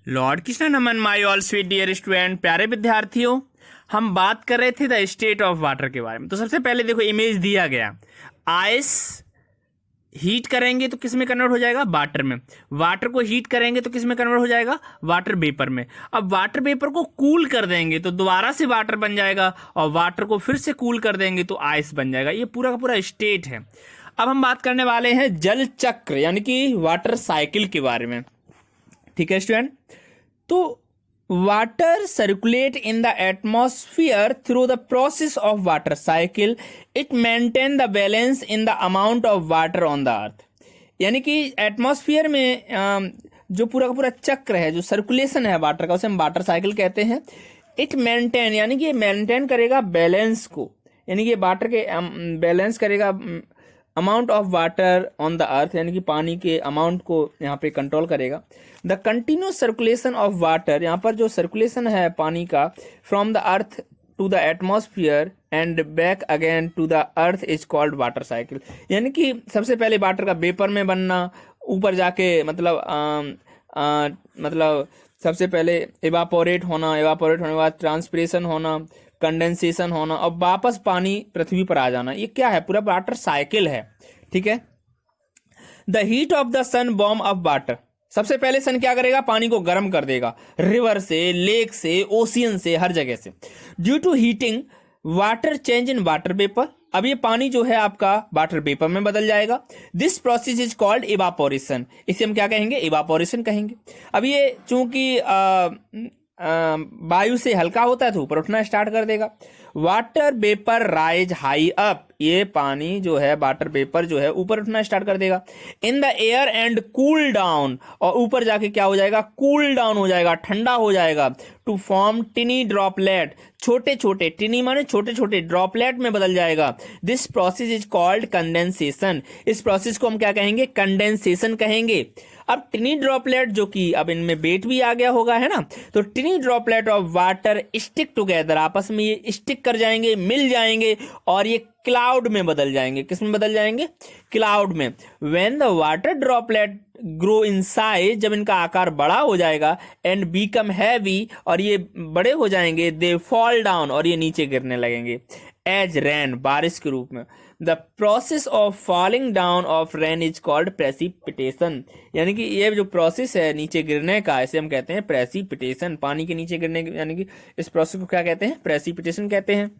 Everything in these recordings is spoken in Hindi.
लॉर्ड कृष्ण नमन my all sweet dear student, प्यारे विद्यार्थियों, हम बात कर रहे थे द स्टेट ऑफ वाटर के बारे में। तो सबसे पहले देखो इमेज दिया गया, आइस हीट करेंगे तो किस में कन्वर्ट हो जाएगा, वाटर में। वाटर को हीट करेंगे तो किस में कन्वर्ट हो जाएगा, वाटर वेपर में। अब वाटर वेपर को कूल कर देंगे तो दोबारा से वाटर बन जाएगा, और वाटर को फिर से कूल कर देंगे तो आइस बन जाएगा। ये पूरा का पूरा स्टेट है। अब हम बात करने वाले हैं जल चक्र यानी कि वाटर साइकिल के बारे में। ठीक है स्टूडेंट, तो water circulate in the atmosphere through the process of water cycle. It maintain the balance in the amount of water on the earth. यानी कि एटमॉस्फेयर में जो पूरा का पूरा चक्र है, जो सर्कुलेशन है वाटर का, उसे हम वाटर साइकिल कहते हैं। इट मेंटेन यानी कि मेंटेन करेगा बैलेंस को, यानी कि वाटर के बैलेंस करेगा amount of water on the earth, यानी कि पानी के अमाउंट को यहाँ पे कंट्रोल करेगा। The continuous circulation of water, यहाँ पर जो सर्कुलेशन है पानी का, from the earth to the atmosphere and back again to the earth is called water cycle. यानी कि सबसे पहले वाटर का वेपर में बनना, ऊपर जाके मतलब सबसे पहले इवापोरेट होना, इवापोरेट होने के बाद ट्रांसपिरेशन होना, कंडेंसेशन होना, और वापस पानी पृथ्वी पर आ जाना। ये क्या है, पूरा वाटर साइकिल है। ठीक है। The heat of the sun warm of water, सबसे पहले सन क्या करेगा, पानी को गर्म कर देगा, रिवर से, लेक से, ओशियन से, हर जगह से। Due to heating water change in water vapour, अब ये पानी जो है आपका वाटर वेपर में बदल जाएगा। This process is called evaporation, इसे हम क्या कहेंगे, इवापोरेशन कहेंगे। अब ये चूंकि वायु से हल्का होता है तो ऊपर उठना स्टार्ट कर देगा। Water vapour rise high up, ये पानी जो है वाटर वेपर जो है ऊपर उठना स्टार्ट कर देगा in the air and cool down, और ऊपर जाके क्या हो जाएगा, कूल डाउन हो जाएगा, ठंडा हो जाएगा। टू फॉर्म टिनी ड्रॉपलेट, छोटे छोटे, टिनी माने छोटे छोटे, ड्रॉपलेट में बदल जाएगा। This process is called condensation, इस प्रोसेस को हम क्या कहेंगे, कंडेंसेशन कहेंगे। अब टिनी ड्रॉपलेट, जो कि अब इनमें वेट भी आ गया होगा, है ना, तो टिनी droplet of water stick together, आपस में ये स्टिक कर जाएंगे, मिल जाएंगे, और ये क्लाउड में बदल जाएंगे। किस में बदल जाएंगे, क्लाउड में। When the water droplet grow in size, जब इनका आकार बड़ा हो जाएगा, एंड बीकम हैवी, और ये बड़े हो जाएंगे, दे फॉल डाउन, और ये नीचे गिरने लगेंगे, एज रेन, बारिश के रूप में। The process of falling down of rain is called precipitation, यानी कि ये जो प्रोसेस है नीचे गिरने का, इसे हम कहते हैं प्रेसिपिटेशन। पानी के नीचे गिरने, यानी कि इस प्रोसेस को क्या कहते हैं, प्रेसिपिटेशन कहते हैं।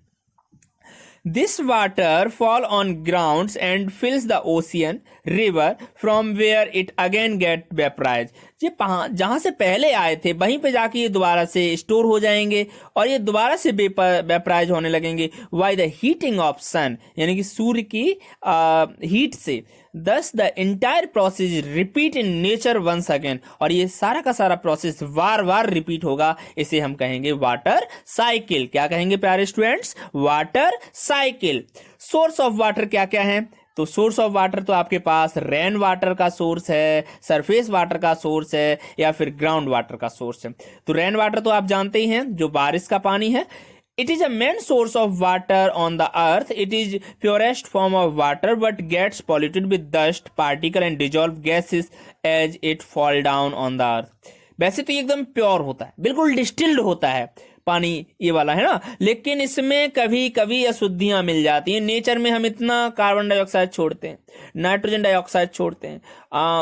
This water fall on grounds and fills the ocean, river, from where it again get vaporized. ये जहां से पहले आए थे वहीं पे जाके ये दोबारा से स्टोर हो जाएंगे, और ये दोबारा से वेपराइज होने लगेंगे। By the heating of sun, यानी कि सूर्य की हीट से। Thus the entire process repeat in nature once again, और ये सारा का सारा प्रोसेस बार बार रिपीट होगा। इसे हम कहेंगे वाटर साइकिल। क्या कहेंगे प्यारे students, water cycle. Source of water क्या क्या है, तो सोर्स ऑफ वाटर तो आपके पास रेन वाटर का सोर्स है, सरफेस वाटर का सोर्स है, या फिर ग्राउंड वाटर का सोर्स है। तो रेन वाटर तो आप जानते ही हैं, जो बारिश का पानी है। It is a main source of water on the earth. It is purest form of water but gets polluted with dust, particle and dissolved gases as it fall down on the earth. वैसे तो ये एकदम प्योर होता है, बिल्कुल डिस्टिल्ड होता है पानी ये वाला, है ना, लेकिन इसमें कभी कभी अशुद्धियां मिल जाती हैं। नेचर में हम इतना कार्बन डाइऑक्साइड छोड़ते हैं, नाइट्रोजन डाइऑक्साइड छोड़ते हैं,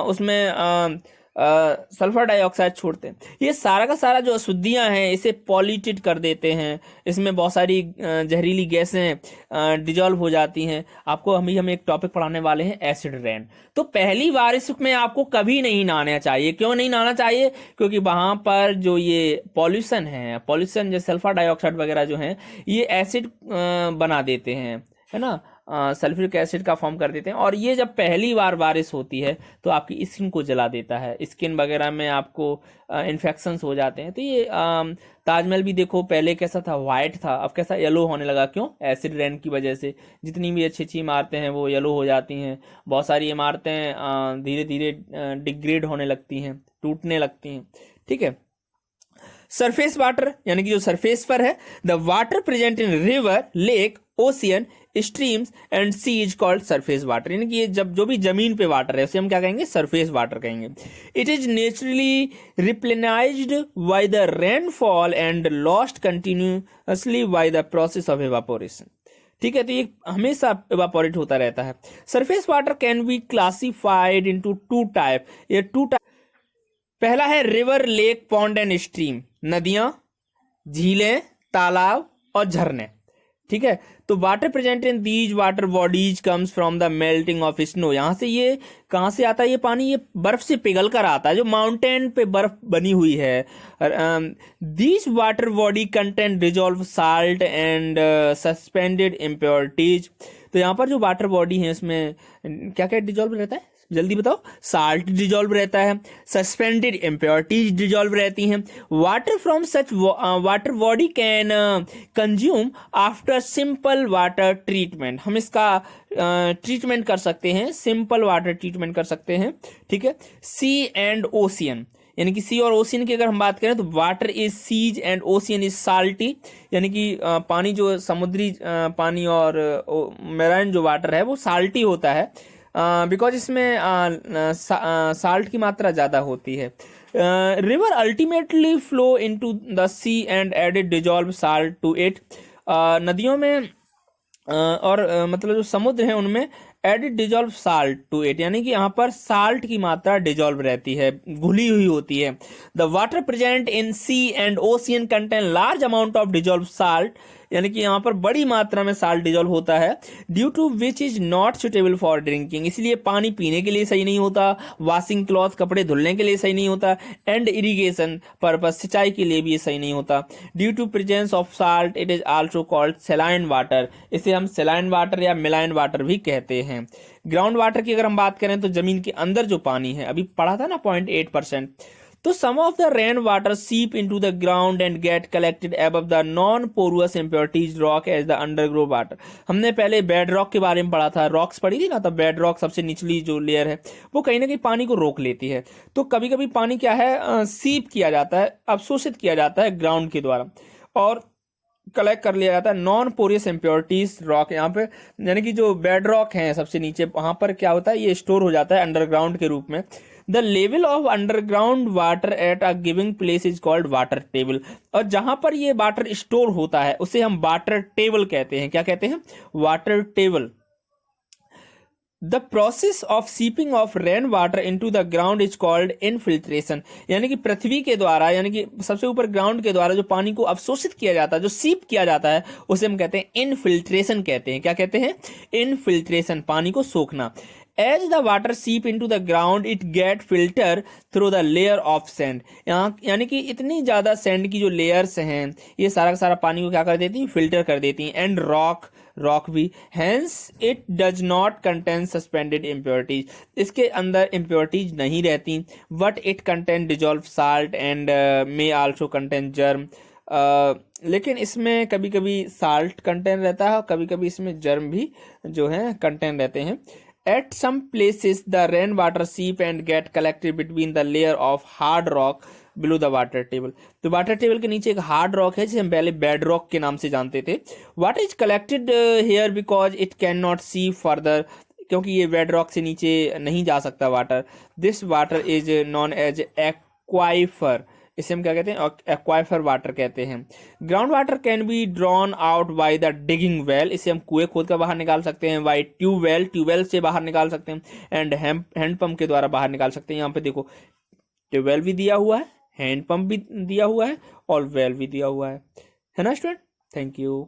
उसमें सल्फर डाइऑक्साइड छोड़ते हैं। ये सारा का सारा जो अशुद्धियां हैं इसे पॉल्यूटेड कर देते हैं। इसमें बहुत सारी जहरीली गैसें डिजॉल्व हो जाती हैं। आपको हम एक टॉपिक पढ़ाने वाले हैं, एसिड रेन। तो पहली बारिश में आपको कभी नहीं नहाना चाहिए। क्यों नहीं नहाना चाहिए, क्योंकि वहां पर जो ये पॉल्यूशन है, पॉल्यूशन जैसे सल्फर डाइऑक्साइड वगैरह जो है, ये एसिड बना देते हैं, है ना, सल्फ्यूरिक एसिड का फॉर्म कर देते हैं। और ये जब पहली बार बारिश होती है तो आपकी स्किन को जला देता है, स्किन वगैरह में आपको इन्फेक्शंस हो जाते हैं। तो ये ताजमहल भी देखो पहले कैसा था, वाइट था, अब कैसा येलो होने लगा। क्यों, एसिड रेन की वजह से। जितनी भी अच्छी अच्छी इमारतें हैं वो येलो हो जाती हैं। बहुत सारी इमारतें धीरे धीरे डिग्रेड होने लगती हैं, टूटने लगती हैं। ठीक है। सरफेस वाटर, यानी कि जो सरफेस पर है, the water present in river, lake, ocean, streams and sea is called surface water. यानी कि ये जब जो भी जमीन पे वाटर है उसे हम क्या कहेंगे, सरफेस वाटर कहेंगे। It is naturally replenished by the rainfall and lost continuously by the process of evaporation. ठीक है, तो ये हमेशा इवापोरेट होता रहता है। Surface water can be classified into two type. ये टू टाइप, पहला है river, lake, pond and stream, नदियां, झीलें, तालाब और झरने। ठीक है, तो water present in these water bodies comes from the melting of snow. यहाँ से ये कहाँ से आता है ये पानी, ये बर्फ से पिघल कर आता है, जो माउंटेन पे बर्फ बनी हुई है। These water body content dissolve salt and suspended impurities. तो यहाँ पर जो वाटर बॉडी है उसमें क्या क्या डिजॉल्व रहता है, जल्दी बताओ। साल्ट डिजॉल्व रहता है, सस्पेंडेड इम्प्योरिटीज डिजॉल्व रहती हैं। Water from such water body can consume after simple water treatment. हम इसका ट्रीटमेंट कर सकते हैं, सिंपल वाटर ट्रीटमेंट कर सकते हैं। ठीक है, सी एंड ओशियन, यानी कि सी और ओशियन की अगर हम बात करें तो water is seas and ocean is salty. यानी कि पानी जो समुद्री पानी और मेराइन जो वाटर है वो साल्टी होता है, बिकॉज इसमें साल्ट की मात्रा ज़्यादा होती है। River ultimately flow into the sea and added dissolve salt to it. नदियों में मतलब जो समुद्र है उनमें added dissolve salt to it, यानी कि यहाँ पर साल्ट की मात्रा डिजॉल्व रहती है, घुली हुई होती है। The water present in sea and ocean contain large amount of dissolve salt, यानी कि यहाँ पर बड़ी मात्रा में साल्ट डिजॉल्व होता है। Due to which is not suitable for drinking, इसलिए पानी पीने के लिए सही नहीं होता, वॉशिंग क्लॉथ कपड़े धुलने के लिए सही नहीं होता, एंड इरिगेशन पर्पस सिंचाई के लिए भी ये सही नहीं होता। Due to presence of salt it is also called saline water, इसे हम सैलाइन वाटर या मिलाइन वाटर भी कहते हैं। ग्राउंड वाटर की अगर हम बात करें तो जमीन के अंदर जो पानी है, अभी पढ़ा था ना 0.8%, तो some of the rain water seep into the ground and get collected above the non porous impurities rock as the underground water. हमने पहले बेड रॉक के बारे में पढ़ा था, रॉक्स पढ़ी थी ना, तो बेड रॉक सबसे निचली जो लेयर है वो कहीं ना कहीं पानी को रोक लेती है। तो कभी कभी पानी क्या है, सीप किया जाता है, अवशोषित किया जाता है ग्राउंड के द्वारा और कलेक्ट कर लिया जाता है नॉन पोरियस इम्प्योरिटीज रॉक। यहाँ पे यानी कि जो बेड रॉक है सबसे नीचे, वहां पर क्या होता है, ये स्टोर हो जाता है अंडरग्राउंड के रूप में। The level of underground water at a giving place is called water table. और जहां पर ये वाटर स्टोर होता है उसे हम वाटर टेबल कहते हैं। क्या कहते हैं, water table. The process of seeping of rain water into the ground is called infiltration, यानी कि पृथ्वी के द्वारा, यानी कि सबसे ऊपर ग्राउंड के द्वारा जो पानी को अवशोषित किया जाता है, जो सीप किया जाता है, उसे हम कहते हैं इनफिल्ट्रेशन कहते हैं। क्या कहते हैं, इनफिल्ट्रेशन, पानी को सोखना। As the water seep into the ground, it get filter through the layer of sand। यहाँ यानी कि इतनी ज्यादा सैंड की जो लेयर्स हैं ये सारा का सारा पानी को क्या कर देती हैं, फिल्टर कर देती हैं। एंड रॉक भी, hence it does not contain suspended impurities, इसके अंदर impurities नहीं रहती, but it contain dissolved salt and may also contain germ। लेकिन इसमें कभी कभी साल्ट कंटेन रहता है और कभी कभी इसमें जर्म भी जो है कंटेन रहते हैं। At some places, the rainwater seep and get collected between the layer of hard rock below the water table। तो वाटर टेबल के नीचे एक हार्ड रॉक है जिसे हम पहले बेड रॉक के नाम से जानते थे। What is collected here because it cannot seep further, क्योंकि ये बेड रॉक से नीचे नहीं जा सकता water. This water is known as aquifer, इसे हम क्या कहते हैं, एक्वाइफर वाटर कहते हैं। Ground water can be drawn out by the digging well, इसे हम कुएं खोद कर बाहर निकाल सकते हैं। बाय ट्यूबवेल से बाहर निकाल सकते हैं। एंड हैंड पंप के द्वारा बाहर निकाल सकते हैं। यहाँ पे देखो ट्यूबवेल भी दिया हुआ है, हैंड पंप भी दिया हुआ है और वेल भी दिया हुआ है ना स्टूडेंट। Thank you.